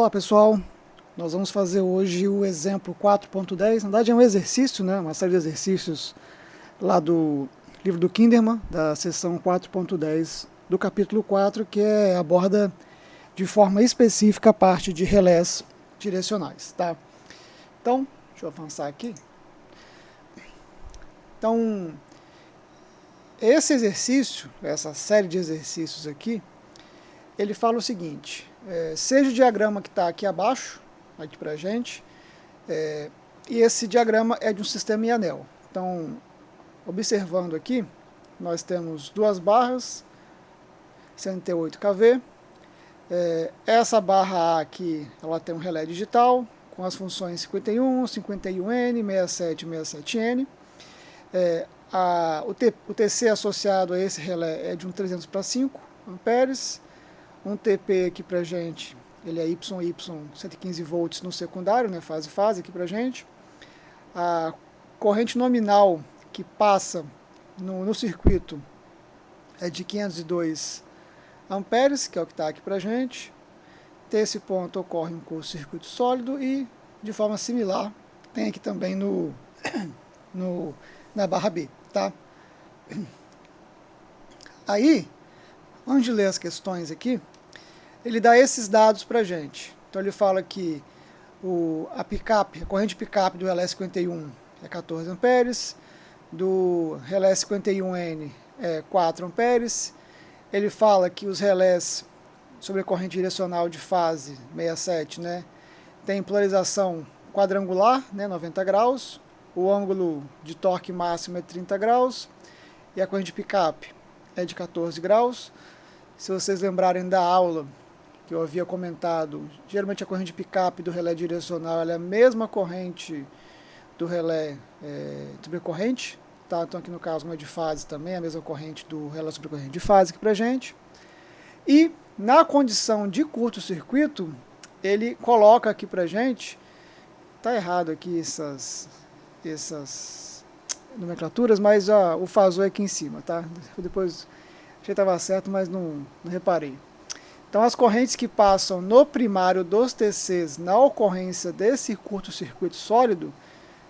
Olá pessoal, nós vamos fazer hoje o exemplo 4.10, na verdade é um exercício, né? Uma série de exercícios lá do livro do Kinderman, da seção 4.10 do capítulo 4, que aborda de forma específica a parte de relés direcionais, tá? Então, deixa eu avançar aqui. Então, esse exercício, essa série de exercícios aqui, ele fala o seguinte, seja o diagrama que está aqui abaixo, aqui pra gente, e esse diagrama é de um sistema em anel. Então, observando aqui, nós temos duas barras, 108 kV, essa barra A aqui, ela tem um relé digital, com as funções 51, 51N, 67 e 67N, o TC associado a esse relé é de um 300 para 5 amperes, um TP aqui pra gente, ele é YY 115 volts no secundário, né, fase aqui pra gente. A corrente nominal que passa no circuito é de 502 amperes, que é o que está aqui pra gente. Desse ponto ocorre um curto-circuito sólido e, de forma similar, tem aqui também na barra B, tá? Aí, antes de ler as questões aqui, ele dá esses dados para a gente. Então ele fala que a corrente picape do relé 51 é 14 amperes, do relé 51N é 4 amperes. Ele fala que os relés sobre a corrente direcional de fase 67, né, tem polarização quadrangular, né, 90 graus, o ângulo de torque máximo é 30 graus, e a corrente picape é de 14 graus. Se vocês lembrarem da aula que eu havia comentado, geralmente a corrente picape do relé direcional ela é a mesma corrente do relé sobrecorrente, tá? Então aqui no caso uma de fase também, a mesma corrente do relé sobrecorrente de fase aqui pra gente. E na condição de curto-circuito, ele coloca aqui pra gente, tá errado aqui essas nomenclaturas, mas o fasor é aqui em cima, tá? Depois achei que estava certo, mas não reparei. Então as correntes que passam no primário dos TCs na ocorrência desse curto-circuito sólido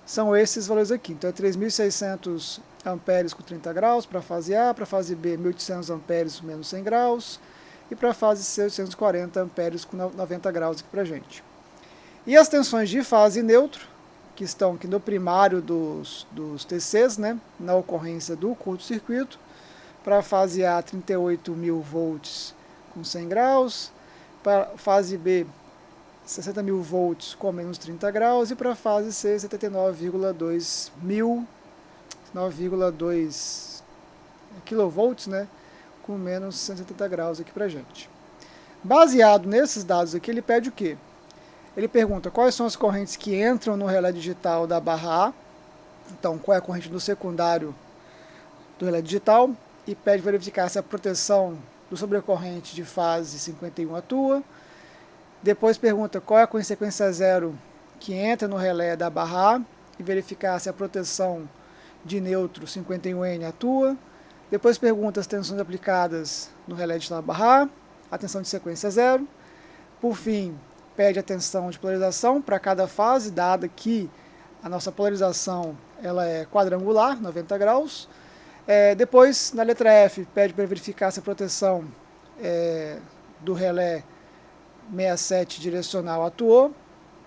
são esses valores aqui. Então é 3.600 amperes com 30 graus para a fase A, para a fase B 1.800 amperes com menos 100 graus e para a fase C 840 amperes com 90 graus aqui para a gente. E as tensões de fase neutro, que estão aqui no primário dos TCs, né, na ocorrência do curto-circuito, para a fase A 38.000 volts com 100 graus, para a fase B 60.000 volts com menos 30 graus e para a fase C 79,2 mil, 9,2 kV, né, com menos 170 graus aqui para a gente. Baseado nesses dados aqui, ele pede o quê? Ele pergunta quais são as correntes que entram no relé digital da barra A, então qual é a corrente do secundário do relé digital, e pede verificar se a proteção do sobrecorrente de fase 51 atua. Depois pergunta qual é a consequência zero que entra no relé da barra A e verificar se a proteção de neutro 51N atua. Depois pergunta as tensões aplicadas no relé digital da barra A, a tensão de sequência zero. Por fim, pede a tensão de polarização para cada fase, dada que a nossa polarização ela é quadrangular, 90 graus. Depois, na letra F, pede para verificar se a proteção do relé 67 direcional atuou.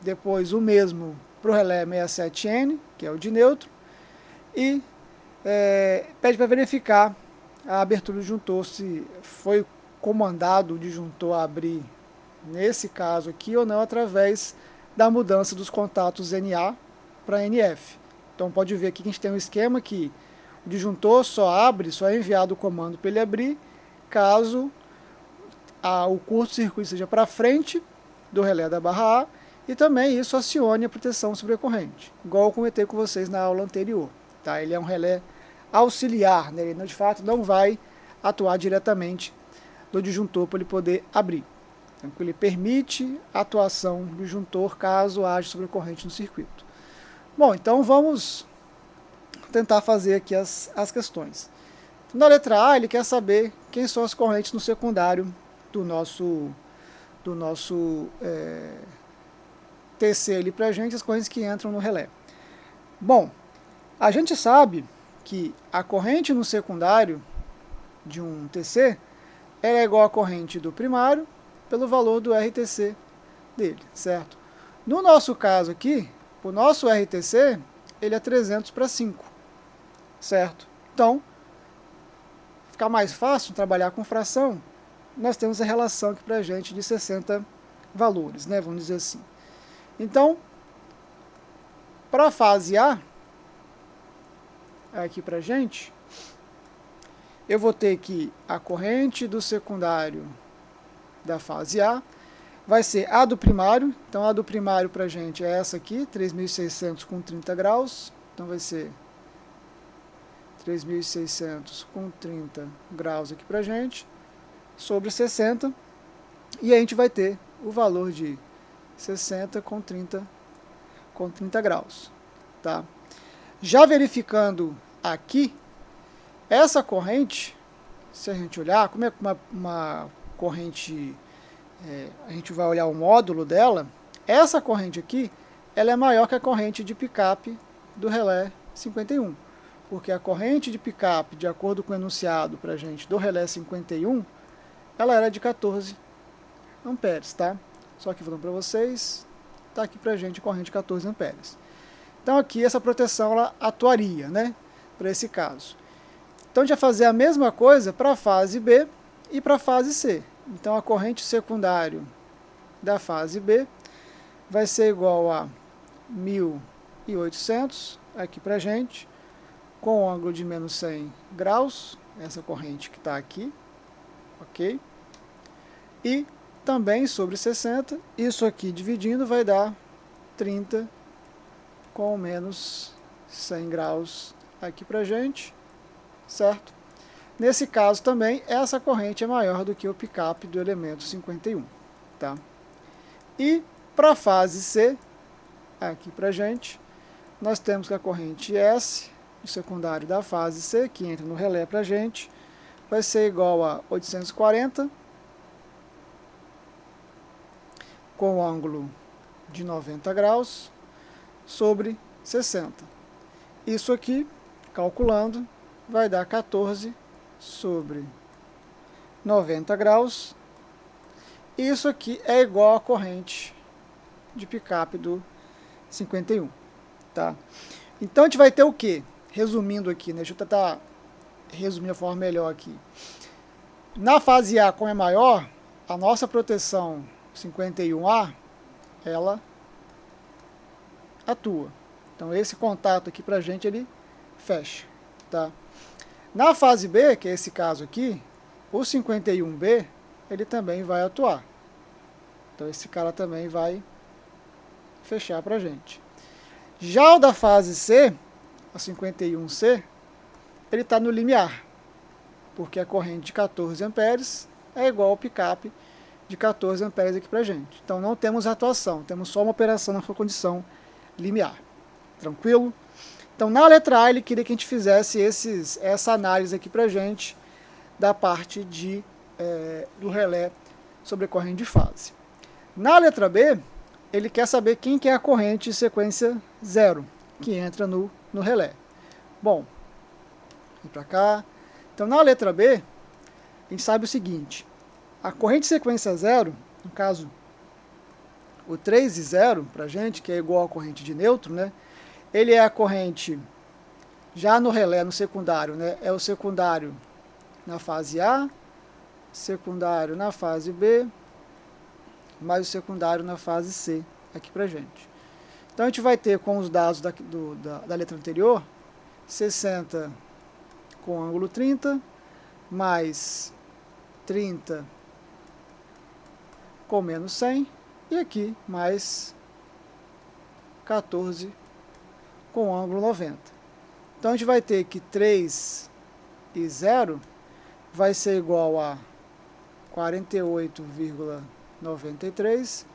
Depois, o mesmo para o relé 67N, que é o de neutro. E pede para verificar a abertura do disjuntor, se foi comandado o disjuntor a abrir, nesse caso aqui, ou não, através da mudança dos contatos NA para NF. Então, pode ver aqui que a gente tem um esquema que o disjuntor só é enviado o comando para ele abrir, caso o curto-circuito seja para frente do relé da barra A, e também isso acione a proteção sobrecorrente, igual eu comentei com vocês na aula anterior. Tá? Ele é um relé auxiliar, né? Ele de fato não vai atuar diretamente do disjuntor para ele poder abrir. Então, ele permite a atuação do disjuntor caso haja sobrecorrente no circuito. Bom, então vamos tentar fazer aqui as questões. Então, na letra A, ele quer saber quem são as correntes no secundário do do nosso TC ali para a gente, as correntes que entram no relé. Bom, a gente sabe que a corrente no secundário de um TC é igual à corrente do primário pelo valor do RTC dele, certo? No nosso caso aqui, o nosso RTC, ele é 300 para 5, certo? Então, ficar mais fácil trabalhar com fração, nós temos a relação aqui para a gente de 60 valores, né? Vamos dizer assim. Então, para a fase A, aqui para a gente, eu vou ter que a corrente do secundário da fase A vai ser a do primário. Então, a do primário para a gente é essa aqui, 3.600 com 30 graus. Então, vai ser 3.600 com 30 graus aqui para a gente, sobre 60. E a gente vai ter o valor de 60 com 30 graus. Tá? Já verificando aqui, essa corrente, se a gente olhar, como é uma corrente, a gente vai olhar o módulo dela, essa corrente aqui, ela é maior que a corrente de picape do relé 51. Porque a corrente de picape, de acordo com o enunciado para a gente do relé 51, ela era de 14 amperes, tá? Só que falando para vocês, tá aqui para a gente corrente de 14 amperes. Então aqui essa proteção ela atuaria, né? Para esse caso. Então a gente vai fazer a mesma coisa para a fase B e para a fase C. Então a corrente secundária da fase B vai ser igual a 1.800 aqui para a gente, com ângulo de menos 100 graus, essa corrente que está aqui, ok? E também sobre 60, isso aqui dividindo vai dar 30 com menos 100 graus aqui para a gente, certo? Nesse caso também, essa corrente é maior do que o picape do elemento 51, tá? E para a fase C, aqui para a gente, nós temos que a corrente S, o secundário da fase C, que entra no relé para a gente, vai ser igual a 840, com ângulo de 90 graus, sobre 60. Isso aqui, calculando, vai dar 14 sobre 90 graus. Isso aqui é igual à corrente de picape do 51. Tá? Então a gente vai ter o quê? Resumindo aqui, né? Deixa eu tentar resumir de forma melhor aqui. Na fase A, como é maior, a nossa proteção 51A, ela atua. Então esse contato aqui pra gente, ele fecha. Tá? Na fase B, que é esse caso aqui, o 51B, ele também vai atuar. Então esse cara também vai fechar pra gente. Já o da fase C, a 51C, ele está no limiar, porque a corrente de 14 amperes é igual ao picape de 14 amperes aqui para a gente. Então não temos atuação, temos só uma operação na sua condição limiar. Tranquilo? Então na letra A ele queria que a gente fizesse essa análise aqui para a gente da parte do relé sobre a corrente de fase. Na letra B, ele quer saber quem que é a corrente de sequência 0, que entra no relé. Bom, vem para cá. Então, na letra B, a gente sabe o seguinte. A corrente de sequência 0, no caso, o 3 e 0, para a gente, que é igual à corrente de nêutron, né? Ele é a corrente, já no relé, no secundário, né? É o secundário na fase A, secundário na fase B, mais o secundário na fase C, aqui para a gente. Então a gente vai ter com os dados da letra anterior, 60 com ângulo 30, mais 30 com menos 100, e aqui mais 14 com ângulo 90. Então a gente vai ter que 3 e 0 vai ser igual a 48,93.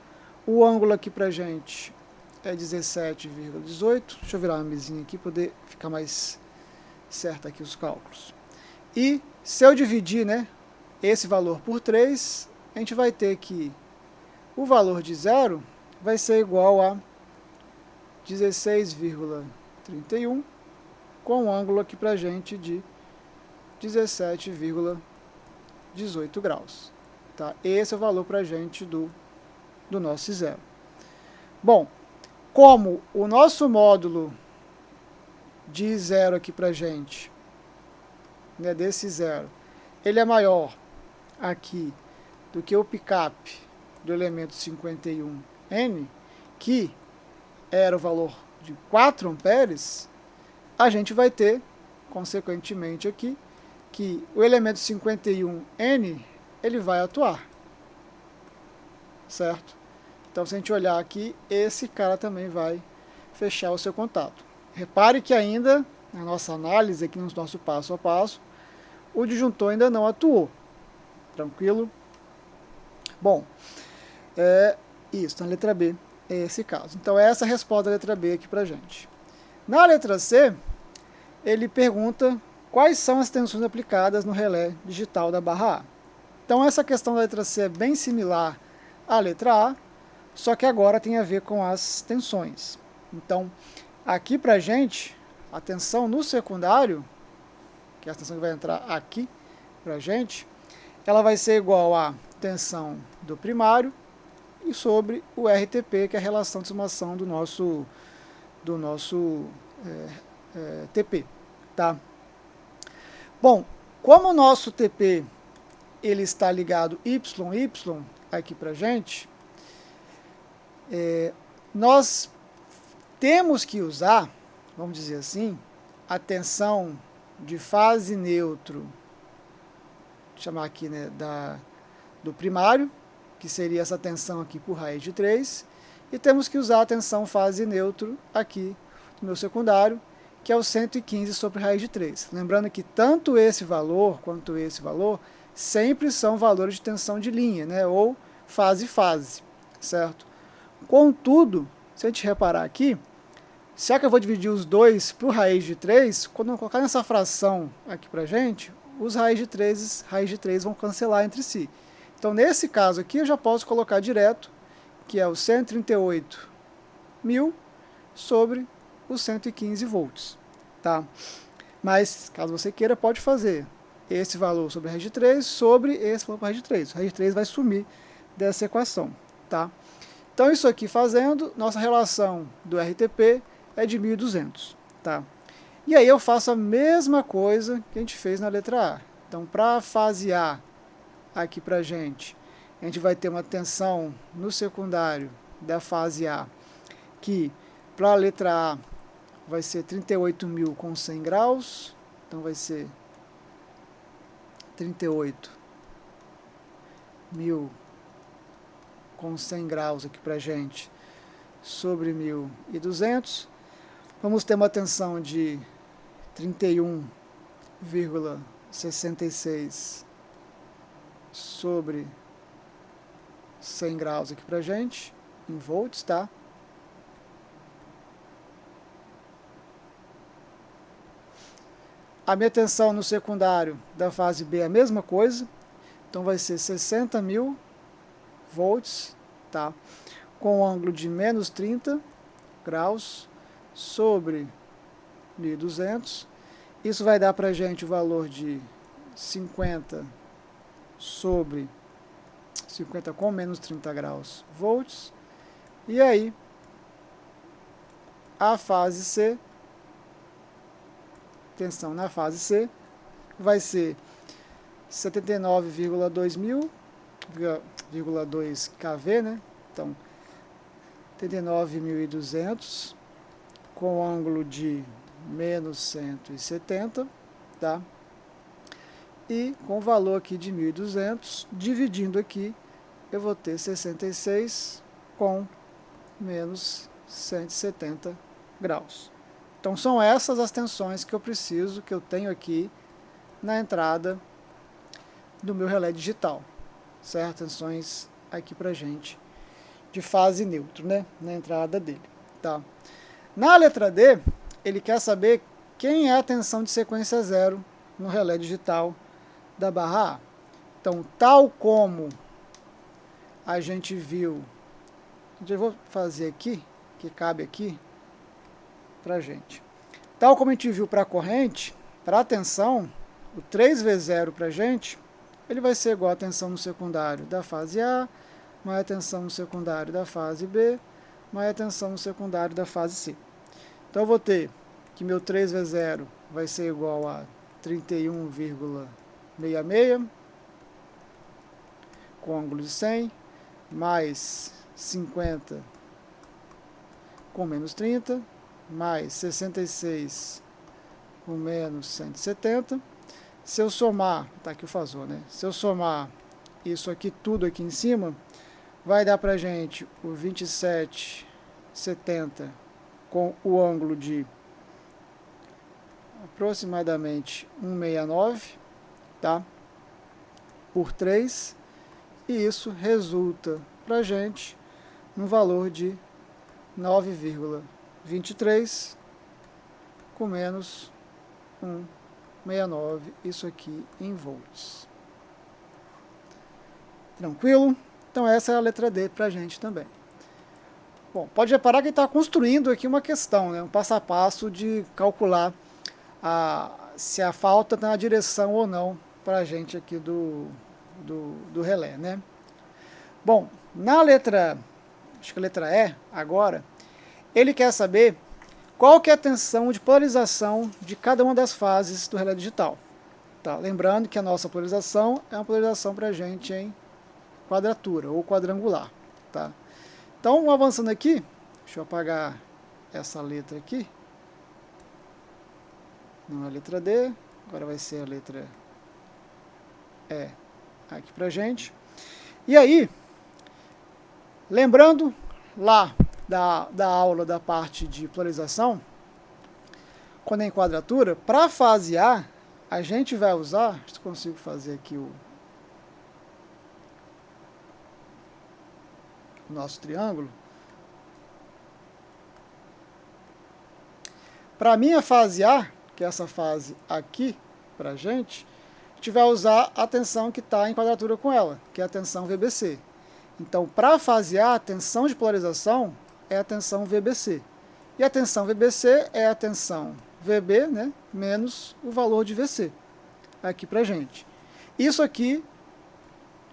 O ângulo aqui pra gente é 17,18. Deixa eu virar uma mesinha aqui para poder ficar mais certo aqui os cálculos. E se eu dividir, né, esse valor por 3, a gente vai ter que o valor de zero vai ser igual a 16,31, com um ângulo aqui para a gente de 17,18 graus. Tá? Esse é o valor para a gente do nosso zero. Bom, como o nosso módulo de zero aqui para a gente, né, desse zero, ele é maior aqui do que o pick-up do elemento 51N, que era o valor de 4 amperes, a gente vai ter, consequentemente aqui, que o elemento 51N, ele vai atuar. Certo? Então, se a gente olhar aqui, esse cara também vai fechar o seu contato. Repare que ainda, na nossa análise, aqui no nosso passo a passo, o disjuntor ainda não atuou. Tranquilo? Bom, isso, na letra B é esse caso. Então, essa é a resposta da letra B aqui pra gente. Na letra C, ele pergunta quais são as tensões aplicadas no relé digital da barra A. Então, essa questão da letra C é bem similar à letra A, só que agora tem a ver com as tensões. Então, aqui pra gente, a tensão no secundário, que é a tensão que vai entrar aqui pra gente, ela vai ser igual à tensão do primário e sobre o RTP, que é a relação de sumação do nosso TP. Tá? Bom, como o nosso TP ele está ligado YY aqui pra gente, nós temos que usar, vamos dizer assim, a tensão de fase neutro, vou chamar aqui, né, do primário, que seria essa tensão aqui por raiz de 3, e temos que usar a tensão fase neutro aqui no meu secundário, que é o 115 sobre raiz de 3. Lembrando que tanto esse valor quanto esse valor sempre são valores de tensão de linha, né, ou fase-fase, certo? Contudo, se a gente reparar aqui, já que eu vou dividir os dois por raiz de 3, quando eu colocar nessa fração aqui pra gente, os raiz de 3 vão cancelar entre si. Então, nesse caso aqui, eu já posso colocar direto, que é o 138.000 sobre os 115 volts. Tá? Mas, caso você queira, pode fazer esse valor sobre a raiz de 3 sobre esse valor para a raiz de 3. A raiz de 3 vai sumir dessa equação. Tá? Então, isso aqui fazendo, nossa relação do RTP é de 1.200. Tá? E aí eu faço a mesma coisa que a gente fez na letra A. Então, para a fase A, aqui para a gente vai ter uma tensão no secundário da fase A, que para a letra A vai ser 38.000 com 100 graus, então vai ser 38.000 com 100 graus aqui para a gente, sobre 1.200. Vamos ter uma tensão de 31,66 sobre 100 graus aqui pra gente, em volts, tá? A minha tensão no secundário da fase B é a mesma coisa, então vai ser 60.000 volts, tá? Com ângulo de menos 30 graus sobre 1.200. Isso vai dar pra gente o valor de 50 sobre 50 com menos 30 graus volts. E aí, a fase C, tensão na fase C, vai ser 79,2 kV, né? Então, 79.200 com ângulo de menos 170, tá? E com o valor aqui de 1.200, dividindo aqui, eu vou ter 66 com menos 170 graus. Então, são essas as tensões que eu preciso, que eu tenho aqui na entrada do meu relé digital, certo? Tensões aqui pra gente de fase neutro, né? Na entrada dele, tá? Na letra D, ele quer saber quem é a tensão de sequência zero no relé digital da barra A. Então, tal como a gente viu, eu vou fazer aqui, que cabe aqui, para a gente. Tal como a gente viu para a corrente, para a tensão, o 3V0 para a gente, ele vai ser igual a tensão no secundário da fase A, mais a tensão no secundário da fase B, mais a tensão no secundário da fase C. Então eu vou ter que meu 3V0 vai ser igual a 31,66 com ângulo de 100, mais 50 com menos 30, mais 66 com menos 170. Se eu somar, tá aqui o fasor, né? Se eu somar isso aqui tudo aqui em cima, vai dar pra gente o 27,70 com o ângulo de aproximadamente 169, tá? Por 3, e isso resulta pra gente no valor de 9,23 com menos 169, isso aqui em volts. Tranquilo? Então essa é a letra D pra gente também. Bom, pode reparar que ele está construindo aqui uma questão, né? Um passo a passo de calcular se a falta está na direção ou não para a gente aqui do relé, né? Bom, na letra, acho que a letra E agora, ele quer saber qual que é a tensão de polarização de cada uma das fases do relé digital. Tá? Lembrando que a nossa polarização é uma polarização para a gente em quadratura ou quadrangular. Tá? Então, avançando aqui, deixa eu apagar essa letra aqui. Não é a letra D, agora vai ser a letra E aqui pra gente. E aí, lembrando lá da aula da parte de polarização, quando é em quadratura, para a fase A, a gente vai usar, se eu consigo fazer aqui o nosso triângulo. Para a minha fase A, que é essa fase aqui, para a gente vai usar a tensão que está em quadratura com ela, que é a tensão VBC. Então, para a fase A, a tensão de polarização é a tensão VBC. E a tensão VBC é a tensão VB, né, menos o valor de VC, aqui para a gente. Isso aqui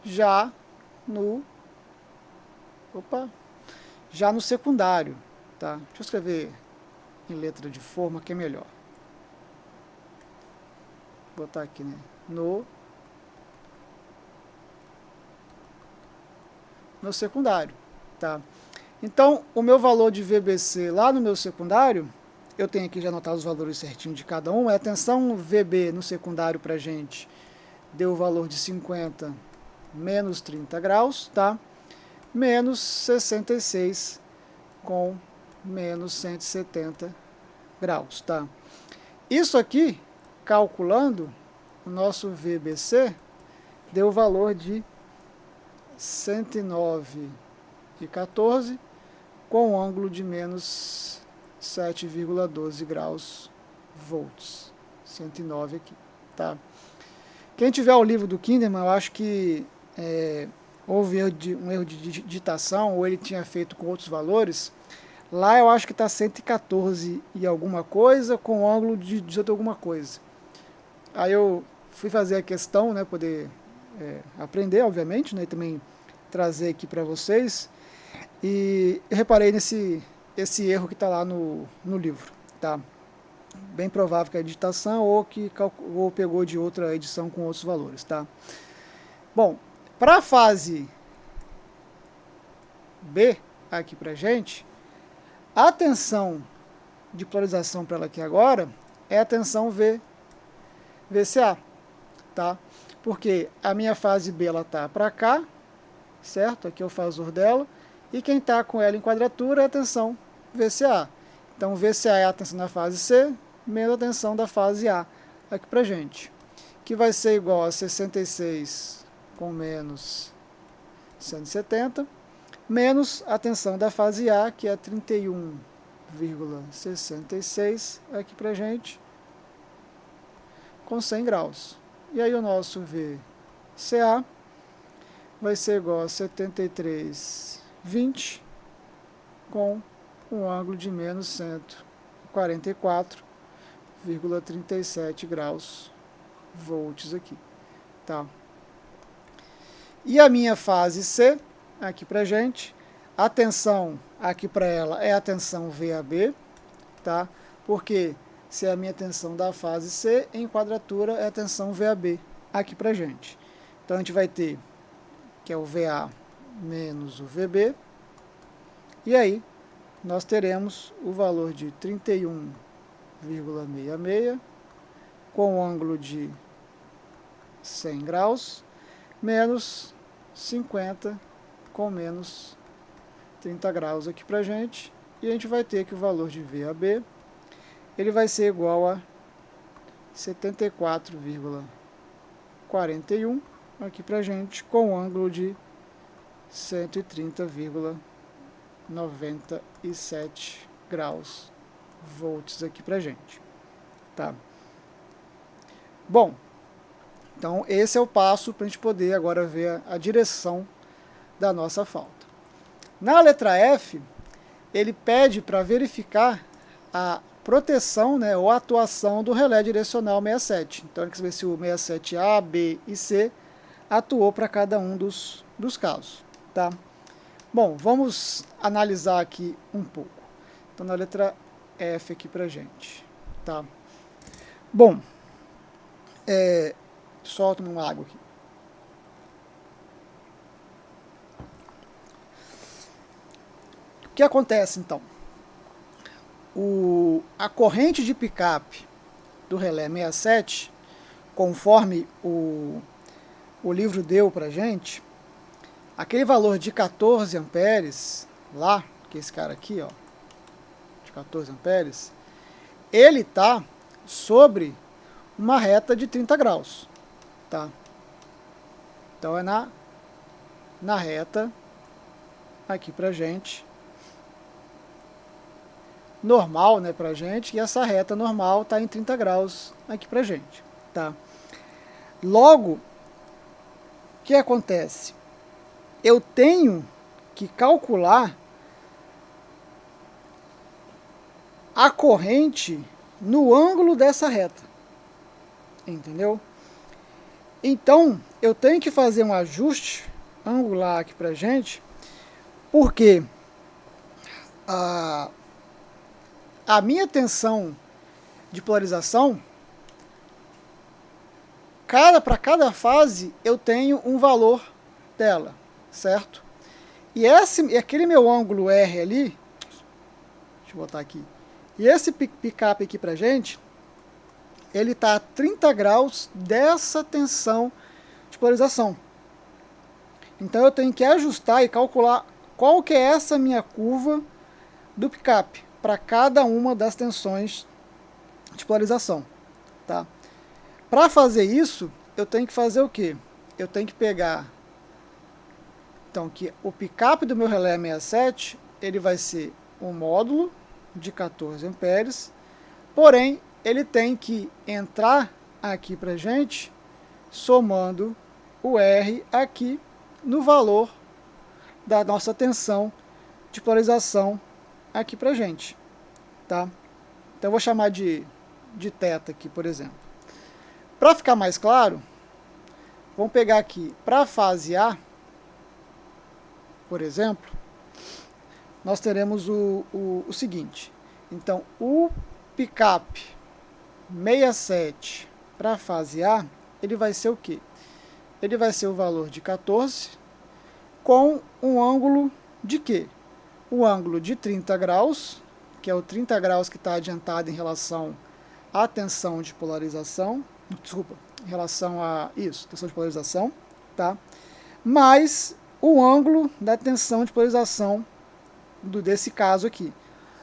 já no secundário, tá? Deixa eu escrever em letra de forma que é melhor. Vou botar aqui, né? No secundário, tá? Então, o meu valor de VBC lá no meu secundário, eu tenho aqui já anotado os valores certinho de cada um, é a tensão VB no secundário pra gente, deu o valor de 50 menos 30 graus, tá? Menos 66 com menos 170 graus, tá? Isso aqui, calculando, o nosso VBC deu o valor de 109,14 com um ângulo de menos 7,12 graus volts. 109 aqui, tá? Quem tiver o livro do Kinderman, eu acho que houve um erro de digitação, ou ele tinha feito com outros valores. Lá eu acho que está 114 e alguma coisa, com ângulo de 18 alguma coisa. Aí eu fui fazer a questão, né, poder aprender, obviamente, né, e também trazer aqui para vocês. E eu reparei esse erro que está lá no livro. Tá? Bem provável que é a digitação ou pegou de outra edição com outros valores. Tá? Bom, para a fase B, aqui para a gente, a tensão de polarização para ela aqui agora é a tensão VCA. Tá? Porque a minha fase B ela está para cá, certo? Aqui é o fasor dela. E quem está com ela em quadratura é a tensão VCA. Então, VCA é a tensão da fase C, menos a tensão da fase A, aqui pra gente. Que vai ser igual a 66 com menos 170, menos a tensão da fase A, que é 31,66, aqui pra gente, com 100 graus. E aí o nosso VCA vai ser igual a 73,20 com um ângulo de menos 144,37 graus volts aqui, tá? E a minha fase C, aqui pra gente, a tensão aqui para ela é a tensão VAB, tá? Porque se é a minha tensão da fase C, em quadratura é a tensão VAB aqui pra gente. Então a gente vai ter que é o VA menos o VB, e aí nós teremos o valor de 31,66 com um ângulo de 100 graus, menos 50 com menos 30 graus aqui pra gente, e a gente vai ter que o valor de VAB ele vai ser igual a 74,41 aqui pra gente, com um ângulo de 130,97 graus volts aqui pra gente, tá? Bom, então esse é o passo para a gente poder agora ver a direção da nossa falta. Na letra F, ele pede para verificar a proteção, né, ou atuação do relé direcional 67. Então ele quer saber se o 67A, B e C atuou para cada um dos casos, tá? Bom, vamos analisar aqui um pouco. Então na letra F aqui pra gente, tá? Bom, solto uma água aqui. O que acontece então? A corrente de picape do relé 67, conforme o livro deu pra gente, aquele valor de 14 amperes, lá, que é esse cara aqui, ó, de 14 amperes, ele tá sobre uma reta de 30 graus, tá? Então é na reta aqui pra gente, normal, né, pra gente, e essa reta normal tá em 30 graus aqui pra gente, tá? Logo, o que acontece? Eu tenho que calcular a corrente no ângulo dessa reta, entendeu? Então, eu tenho que fazer um ajuste angular aqui pra gente, porque a minha tensão de polarização, para cada fase eu tenho um valor dela, certo? E aquele meu ângulo R ali, deixa eu botar aqui, e esse picape aqui pra gente, ele está a 30 graus dessa tensão de polarização. Então eu tenho que ajustar e calcular qual que é essa minha curva do picape para cada uma das tensões de polarização, tá? Para fazer isso, eu tenho que fazer o quê? Eu tenho que pegar, então, que o picape do meu relé 67, ele vai ser um módulo de 14 amperes, porém, ele tem que entrar aqui pra gente, somando o R aqui no valor da nossa tensão de polarização aqui pra gente, tá? Então eu vou chamar de θ aqui, por exemplo. Para ficar mais claro, vamos pegar aqui para a fase A, por exemplo, nós teremos o seguinte. Então, o picape 67 para a fase A, ele vai ser o quê? Ele vai ser o valor de 14 com um ângulo de quê? O ângulo de 30 graus, que é o 30 graus que está adiantado em relação à tensão de polarização, desculpa, em relação a isso, tensão de polarização, tá? Mais o ângulo da tensão de polarização desse caso aqui.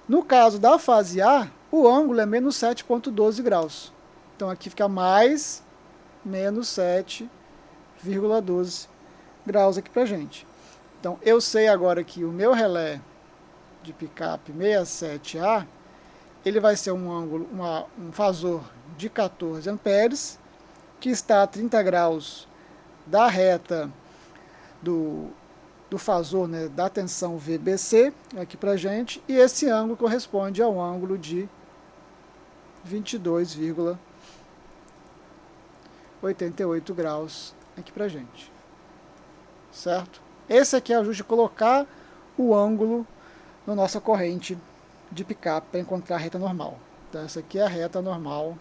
No caso da fase A, o ângulo é menos 7,12 graus. Então aqui fica mais menos 7,12 graus aqui pra gente. Então eu sei agora que o meu relé de picape 67A, ele vai ser um ângulo, um fasor de 14 amperes, que está a 30 graus da reta do fasor, né, da tensão VBC aqui para gente, e esse ângulo corresponde ao ângulo de 22,88 graus aqui para gente, certo? Esse aqui é o ajuste de colocar o ângulo na nossa corrente de picape para encontrar a reta normal. Então essa aqui é a reta normal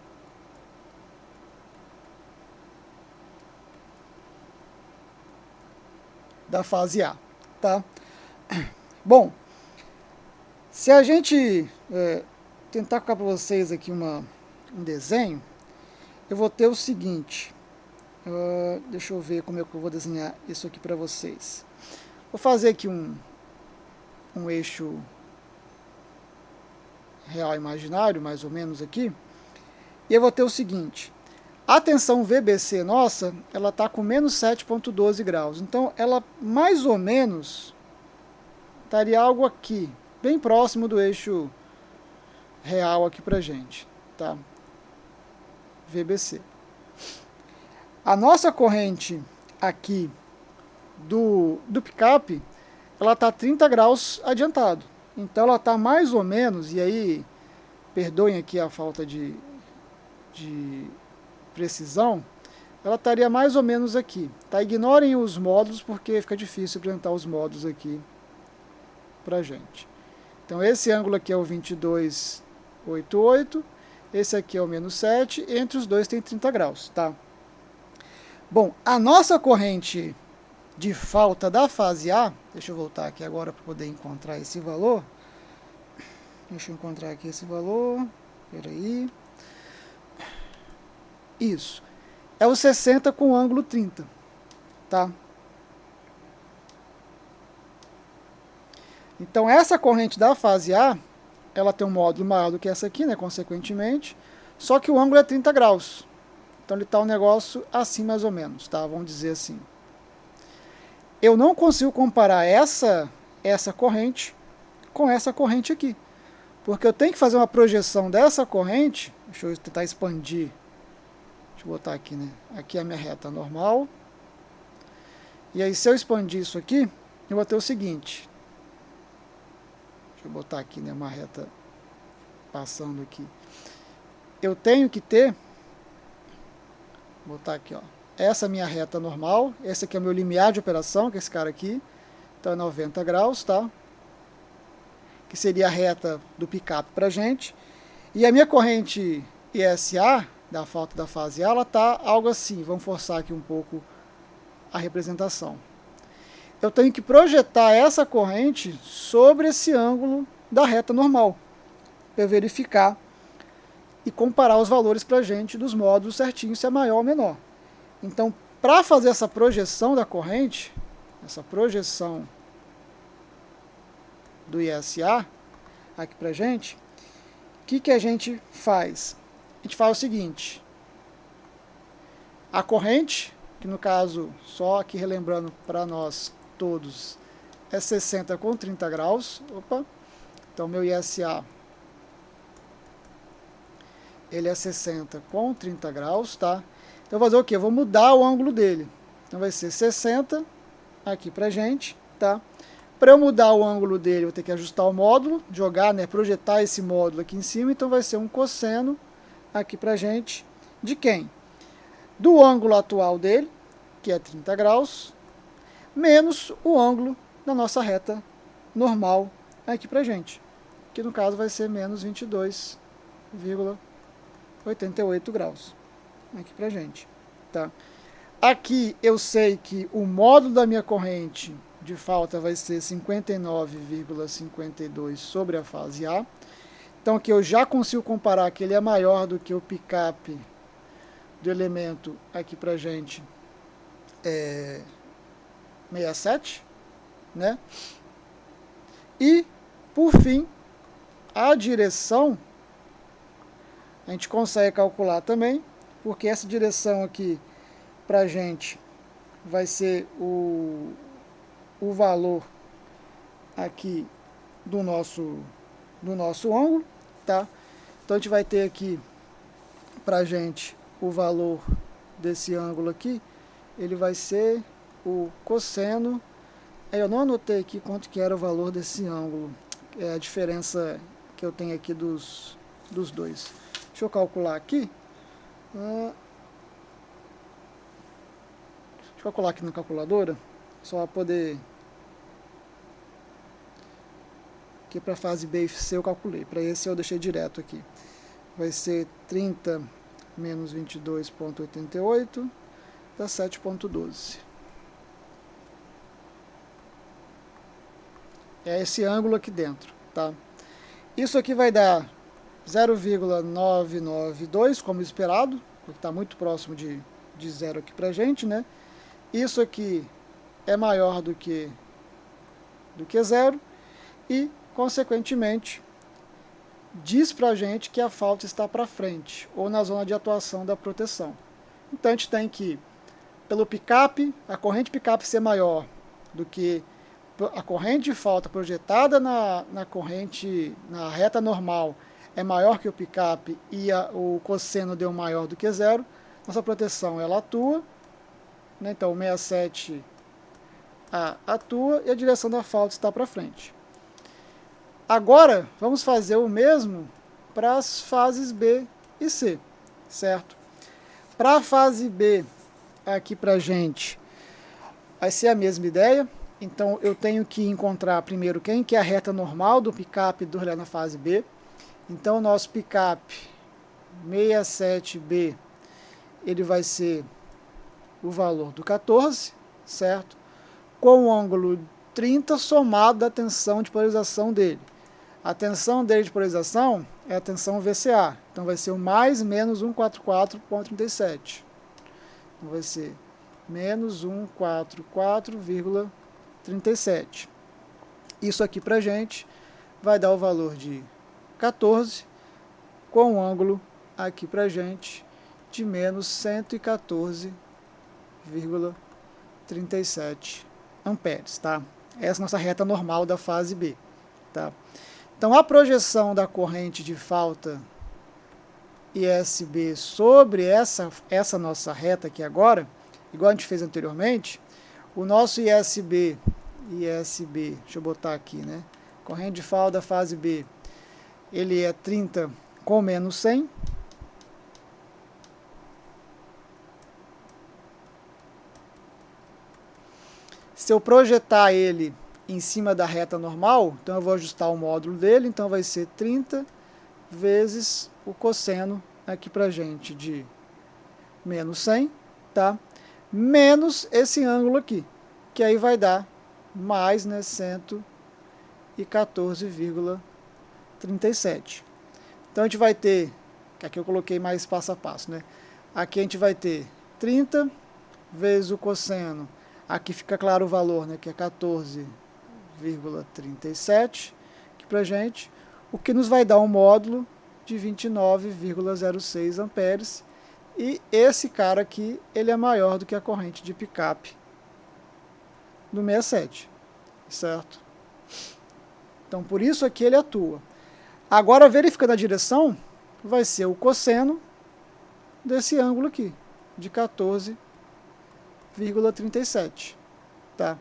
da fase A, tá? Bom, se a gente tentar colocar para vocês aqui um desenho, eu vou ter o seguinte, deixa eu ver como é que eu vou desenhar isso aqui para vocês. Vou fazer aqui um eixo real imaginário, mais ou menos aqui, e eu vou ter o seguinte, a tensão VBC nossa, ela está com menos 7,12 graus, então ela mais ou menos estaria algo aqui, bem próximo do eixo real aqui pra gente, tá? VBC. A nossa corrente aqui do picape, ela está 30 graus adiantado. Então ela está mais ou menos, e aí, perdoem aqui a falta de precisão, ela estaria mais ou menos aqui. Tá? Ignorem os módulos, porque fica difícil apresentar os módulos aqui pra gente. Então esse ângulo aqui é o 22,88, esse aqui é o menos 7, entre os dois tem 30 graus, tá? Bom, a nossa corrente de falta da fase A, deixa eu voltar aqui agora para poder encontrar esse valor. Deixa eu encontrar aqui esse valor, peraí. Isso, é o 60 com ângulo 30, tá? Então essa corrente da fase A, ela tem um módulo maior do que essa aqui, né, consequentemente, só que o ângulo é 30 graus. Então ele está um negócio assim mais ou menos, tá? Vamos dizer assim. Eu não consigo comparar essa corrente com essa corrente aqui, porque eu tenho que fazer uma projeção dessa corrente, deixa eu tentar expandir, deixa eu botar aqui, né? Aqui é a minha reta normal, e aí se eu expandir isso aqui, eu vou ter o seguinte, deixa eu botar aqui, né, uma reta passando aqui, eu tenho que ter, vou botar aqui, ó, essa minha reta normal, esse aqui é o meu limiar de operação, que é esse cara aqui, então é 90 graus, tá? Que seria a reta do picape pra gente, e a minha corrente ESA, da falta da fase A, ela tá algo assim, vamos forçar aqui um pouco a representação. Eu tenho que projetar essa corrente sobre esse ângulo da reta normal, para eu verificar e comparar os valores para a gente dos módulos certinho, se é maior ou menor. Então, para fazer essa projeção da corrente, essa projeção do ISA aqui para a gente, o que a gente faz? A gente faz o seguinte, a corrente, que no caso, só aqui relembrando para nós todos, é 60 com 30 graus, opa, então meu ISA, ele é 60 com 30 graus, tá? Então eu vou fazer o quê? Eu vou mudar o ângulo dele, então vai ser 60 aqui pra gente, tá? Para eu mudar o ângulo dele, eu vou ter que ajustar o módulo, jogar, né, projetar esse módulo aqui em cima, então vai ser um cosseno aqui pra gente, de quem? Do ângulo atual dele, que é 30 graus, menos o ângulo da nossa reta normal aqui pra gente, que no caso vai ser menos 22,88 graus aqui pra gente, tá? Aqui eu sei que o módulo da minha corrente de falta vai ser 59,52 sobre a fase A. Então aqui eu já consigo comparar que ele é maior do que o picape do elemento aqui pra gente 67, né? E, por fim, a direção a gente consegue calcular também, porque essa direção aqui pra gente vai ser o valor aqui do nosso ângulo, tá? Então a gente vai ter aqui pra gente o valor desse ângulo aqui, ele vai ser o cosseno. Eu não anotei aqui quanto que era o valor desse ângulo, é a diferença que eu tenho aqui dos dois. Deixa eu calcular aqui. Deixa eu calcular aqui na calculadora, só para poder... Aqui para a fase B e C eu calculei, para esse eu deixei direto aqui. Vai ser 30 menos 22,88, dá 7,12. É esse ângulo aqui dentro, tá? Isso aqui vai dar 0,992, como esperado, porque está muito próximo de zero aqui pra gente, né? Isso aqui é maior do que zero e, consequentemente, diz pra gente que a falta está para frente, ou na zona de atuação da proteção. Então a gente tem que, pelo picape, a corrente picape ser maior do que a corrente de falta projetada na reta normal é maior que o picape e o cosseno deu maior do que zero, nossa proteção ela atua, né? Então o 67 atua e a direção da falta está para frente. Agora vamos fazer o mesmo para as fases B e C, certo? Para a fase B, aqui para a gente, vai ser a mesma ideia. Então eu tenho que encontrar primeiro quem que é a reta normal do picape do relé na fase B. Então o nosso picape 67B, ele vai ser o valor do 14, certo? Com o ângulo 30 somado da tensão de polarização dele. A tensão dele de polarização é a tensão VCA. Então vai ser o mais menos 144,37. Então vai ser menos 144,37. Isso aqui pra gente vai dar o valor de 14, com um ângulo aqui pra gente de menos 114,37 amperes, tá? Essa é a nossa reta normal da fase B, tá? Então a projeção da corrente de falta ISB sobre essa nossa reta aqui agora, igual a gente fez anteriormente, o nosso ISB, deixa eu botar aqui, né? Corrente de falta da fase B, ele é 30 com menos 100. Se eu projetar ele em cima da reta normal, então eu vou ajustar o módulo dele, então vai ser 30 vezes o cosseno aqui pra gente de menos 100, tá? Menos esse ângulo aqui, que aí vai dar mais, né, 114,37. Então a gente vai ter, que aqui eu coloquei mais passo a passo, né? Aqui a gente vai ter 30 vezes o cosseno, aqui fica claro o valor, né, que é 14,37 aqui pra gente, o que nos vai dar um módulo de 29,06 amperes, e esse cara aqui, ele é maior do que a corrente de picape do 67, certo? Então por isso aqui ele atua. Agora, verificando a direção, vai ser o cosseno desse ângulo aqui, de 14,37, tá?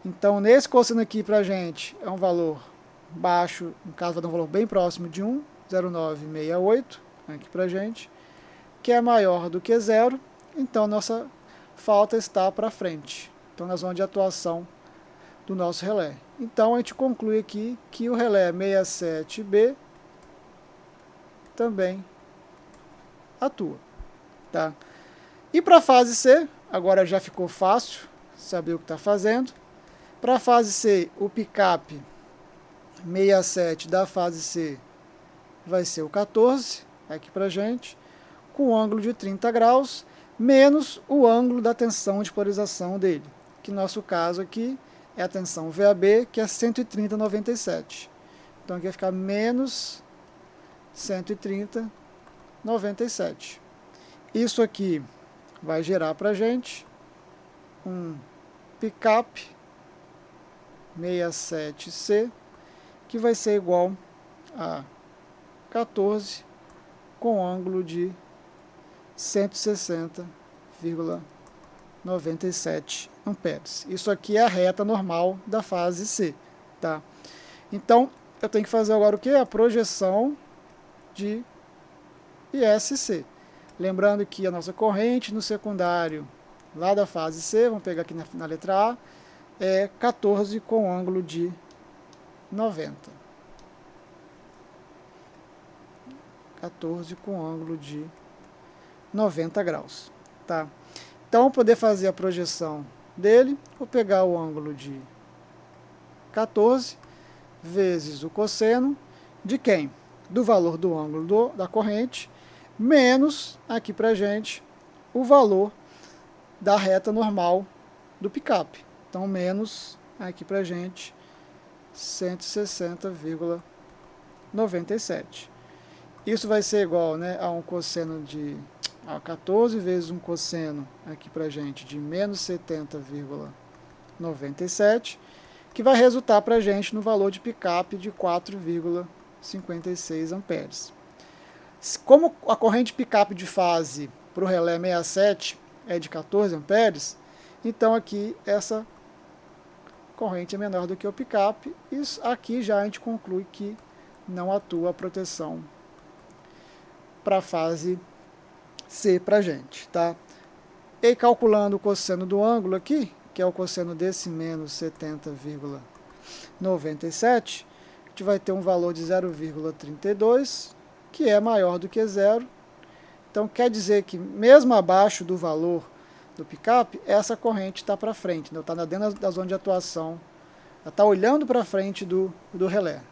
Então, nesse cosseno aqui pra gente é um valor baixo, no caso vai dar um valor bem próximo de 1, 0,968, aqui pra gente, que é maior do que zero, então nossa falta está para frente. Então, na zona de atuação do nosso relé. Então, a gente conclui aqui que o relé 67B também atua, tá? E para a fase C, agora já ficou fácil saber o que está fazendo. Para a fase C, o picape 67 da fase C vai ser o 14, aqui para gente, com ângulo de 30 graus, menos o ângulo da tensão de polarização dele, que no nosso caso aqui é a tensão VAB, que é 130,97. Então aqui vai ficar menos 130,97. Isso aqui vai gerar para a gente um picape 67C, que vai ser igual a 14 com ângulo de 160,4 97 amperes. Isso aqui é a reta normal da fase C, tá? Então, eu tenho que fazer agora o que? A projeção de ISC. Lembrando que a nossa corrente no secundário, lá da fase C, vamos pegar aqui na letra A, é 14 com ângulo de 90. 14 com ângulo de 90 graus, tá? Então, para poder fazer a projeção dele, vou pegar o ângulo de 14 vezes o cosseno de quem? Do valor do ângulo da corrente, menos, aqui pra gente, o valor da reta normal do picape. Então, menos, aqui pra gente, 160,97. Isso vai ser igual, né, a um cosseno de 14 vezes um cosseno aqui pra gente de menos 70,97, que vai resultar pra gente no valor de picape de 4,56 amperes. Como a corrente picape de fase para o relé 67 é de 14 amperes, então aqui essa corrente é menor do que o picape. Isso aqui já a gente conclui que não atua a proteção para a fase C para a gente, tá? E calculando o cosseno do ângulo aqui, que é o cosseno desse menos 70,97, a gente vai ter um valor de 0,32, que é maior do que zero. Então quer dizer que mesmo abaixo do valor do picape, essa corrente está para frente, está dentro da zona de atuação, está olhando para frente do relé.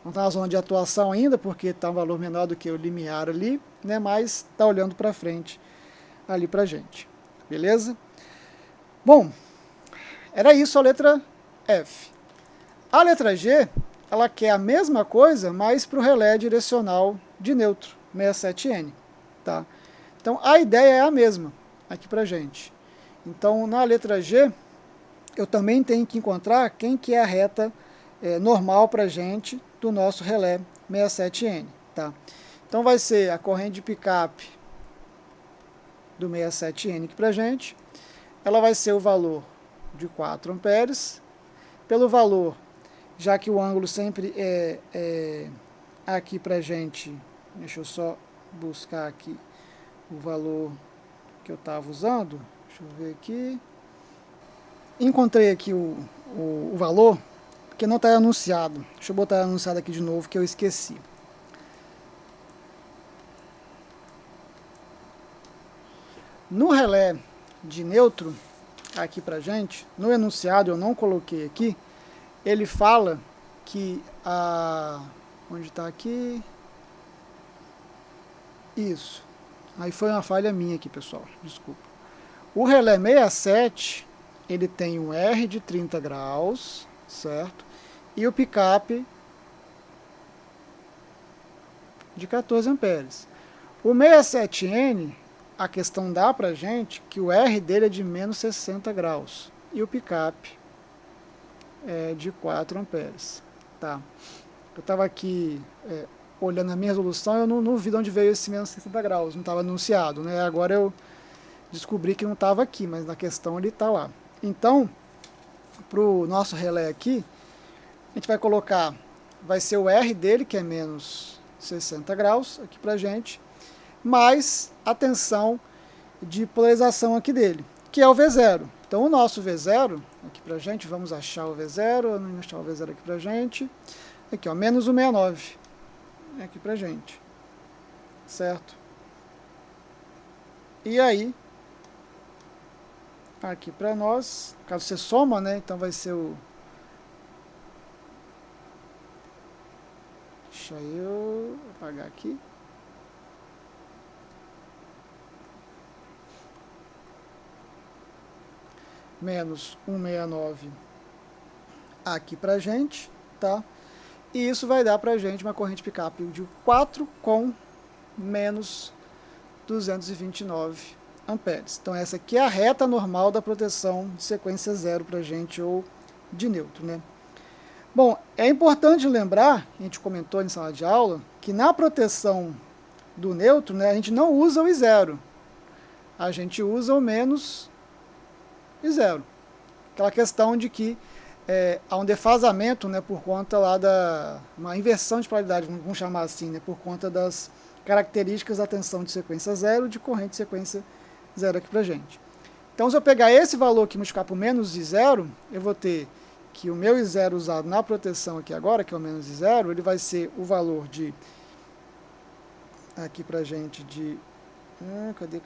Não está na zona de atuação ainda, porque está um valor menor do que o limiar ali, né, mas está olhando para frente ali para a gente. Beleza? Bom, era isso a letra F. A letra G, ela quer a mesma coisa, mas para o relé direcional de neutro, 67N. Tá? Então, a ideia é a mesma aqui para a gente. Então, na letra G, eu também tenho que encontrar quem que é a reta normal para a gente do nosso relé 67N. Tá? Então, vai ser a corrente de picape do 67N aqui para a gente. Ela vai ser o valor de 4 amperes. Pelo valor, já que o ângulo sempre é aqui para a gente, deixa eu só buscar aqui o valor que eu estava usando. Deixa eu ver aqui. Encontrei aqui o valor, porque não está anunciado. Deixa eu botar anunciado aqui de novo, que eu esqueci. No relé de neutro, aqui pra gente, no enunciado eu não coloquei aqui, ele fala que onde está aqui? Isso. Aí foi uma falha minha aqui, pessoal. Desculpa. O relé 67, ele tem um R de 30 graus, certo? E o picape de 14 amperes. O 67N, a questão dá pra gente que o R dele é de menos 60 graus. E o picape é de 4 amperes. Tá? Eu estava aqui olhando a minha resolução, eu não vi de onde veio esse menos 60 graus, não estava anunciado, né? Agora eu descobri que não estava aqui, mas na questão ele está lá. Então, para o nosso relé aqui, a gente vai colocar, vai ser o R dele, que é menos 60 graus, aqui para a gente, mais a tensão de polarização aqui dele, que é o V0. Então, o nosso V0, aqui para a gente, vamos achar o V0, vamos achar o V0 aqui para a gente, aqui ó, menos 169, aqui para a gente, certo? E aí, aqui para nós, caso você soma, né, então vai ser o... Deixa eu apagar aqui. Menos 169 aqui pra gente, tá? E isso vai dar pra gente uma corrente picape de 4 com menos 229 amperes. Então essa aqui é a reta normal da proteção de sequência zero pra gente, ou de neutro, né? Bom, é importante lembrar, a gente comentou em sala de aula, que na proteção do neutro, né, a gente não usa o I0. A gente usa o menos e 0. Aquela questão de que há um defasamento, né, por conta lá uma inversão de polaridade, vamos chamar assim, né, por conta das características da tensão de sequência 0 de corrente de sequência 0 aqui pra gente. Então, se eu pegar esse valor aqui e multiplicar por menos I0, eu vou ter que o meu I0 usado na proteção aqui agora, que é o menos I0, ele vai ser o valor de, aqui pra gente, de, cadê?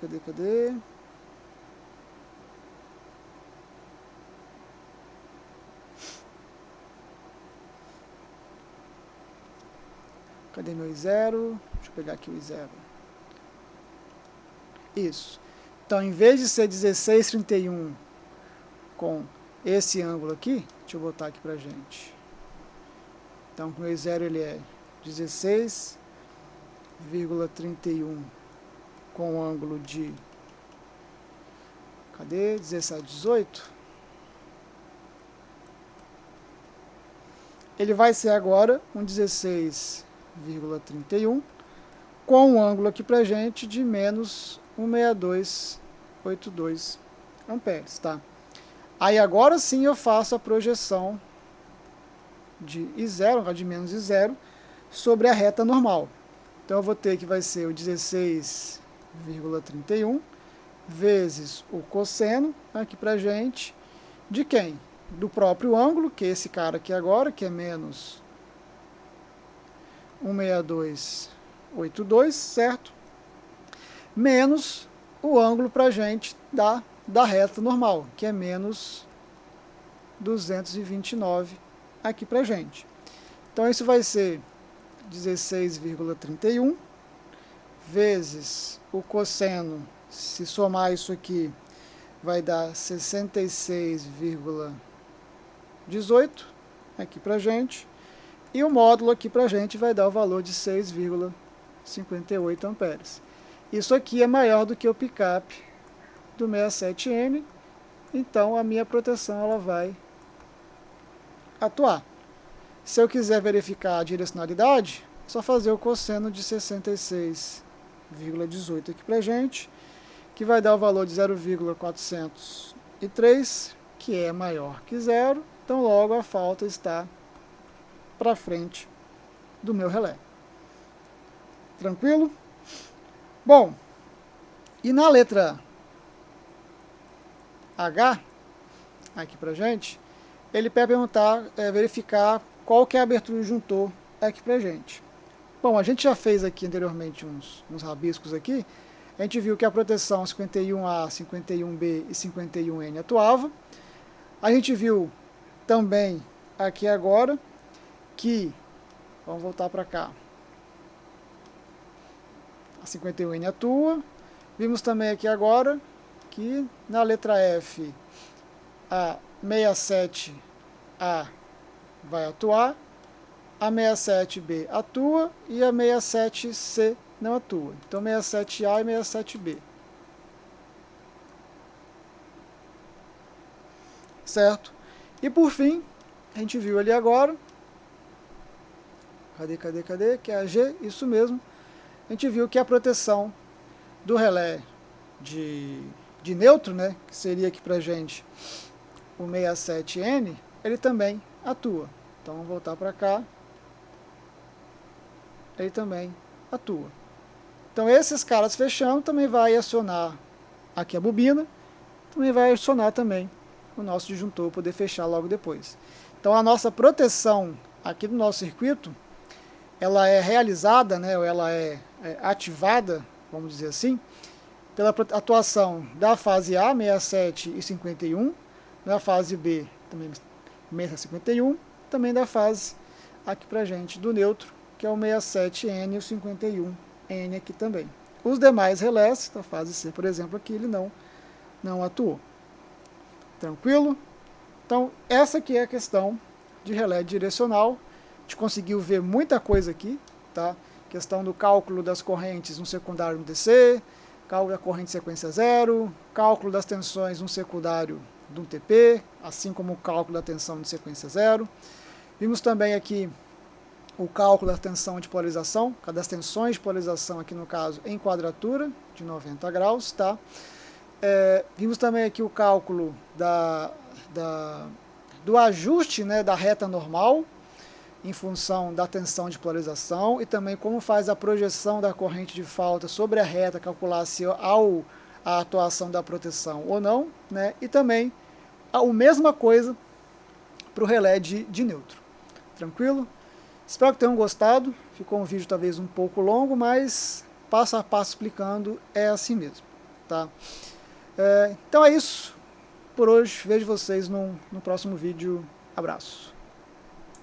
Cadê meu I0? Deixa eu pegar aqui o I0. Isso. Então, em vez de ser 16,31 com esse ângulo aqui, deixa eu botar aqui pra gente. Então, o meu I0 ele é 16,31 com o ângulo de... Cadê? 17,18. Ele vai ser agora um 16,31 com um ângulo aqui pra gente de menos 16282 amperes, tá? Aí agora sim eu faço a projeção de I0, de menos I0, sobre a reta normal. Então eu vou ter que vai ser o 16,31 vezes o cosseno aqui pra gente de quem? Do próprio ângulo, que é esse cara aqui agora, que é menos 16282, certo? Menos o ângulo pra gente da reta normal, que é menos 229 aqui pra gente. Então isso vai ser 16,31 vezes o cosseno, se somar isso aqui, vai dar 66,18 aqui pra gente. E o módulo aqui pra gente vai dar o valor de 6,58 amperes. Isso aqui é maior do que o pick-up do 67N, então a minha proteção ela vai atuar. Se eu quiser verificar a direcionalidade, é só fazer o cosseno de 66,18 aqui pra gente, que vai dar o valor de 0,403, que é maior que 0, então logo a falta está para frente do meu relé. Tranquilo? Bom, e na letra H, aqui pra gente, ele pede perguntar, verificar qual que é a abertura do disjuntor aqui pra gente. Bom, a gente já fez aqui anteriormente uns rabiscos aqui, a gente viu que a proteção 51A, 51B e 51N atuava. A gente viu também aqui agora que, vamos voltar para cá, a 51N atua. Vimos também aqui agora que na letra F a 67A vai atuar, a 67B atua e a 67C não atua. Então 67A e 67B. Certo? E por fim, a gente viu ali agora, cadê? Que é a G, isso mesmo. A gente viu que a proteção do relé de neutro, né, que seria aqui pra gente o 67N, ele também atua. Então vamos voltar para cá. Ele também atua. Então esses caras fechando também vai acionar aqui a bobina, também vai acionar também o nosso disjuntor poder fechar logo depois. Então a nossa proteção aqui do nosso circuito, ela é realizada, né, ou ela é ativada, vamos dizer assim, pela atuação da fase A, 67 e 51, da fase B, também 651, também da fase aqui pra gente do neutro, que é o 67N e o 51N aqui também. Os demais relés, da fase C, por exemplo, aqui ele não atuou. Tranquilo? Então, essa aqui é a questão de relé direcional. A gente conseguiu ver muita coisa aqui, tá? Questão do cálculo das correntes no secundário no DC, cálculo da corrente sequência 0, cálculo das tensões no secundário do TP, assim como o cálculo da tensão de sequência 0. Vimos também aqui o cálculo da tensão de polarização, das tensões de polarização aqui no caso em quadratura de 90 graus, tá? Vimos também aqui o cálculo do ajuste, né, da reta normal, em função da tensão de polarização, e também como faz a projeção da corrente de falta sobre a reta, calcular se a atuação da proteção ou não, né? E também a mesma coisa para o relé de nêutron. Tranquilo? Espero que tenham gostado. Ficou um vídeo talvez um pouco longo, mas passo a passo explicando é assim mesmo. Tá? Então é isso por hoje. Vejo vocês no próximo vídeo. Abraço.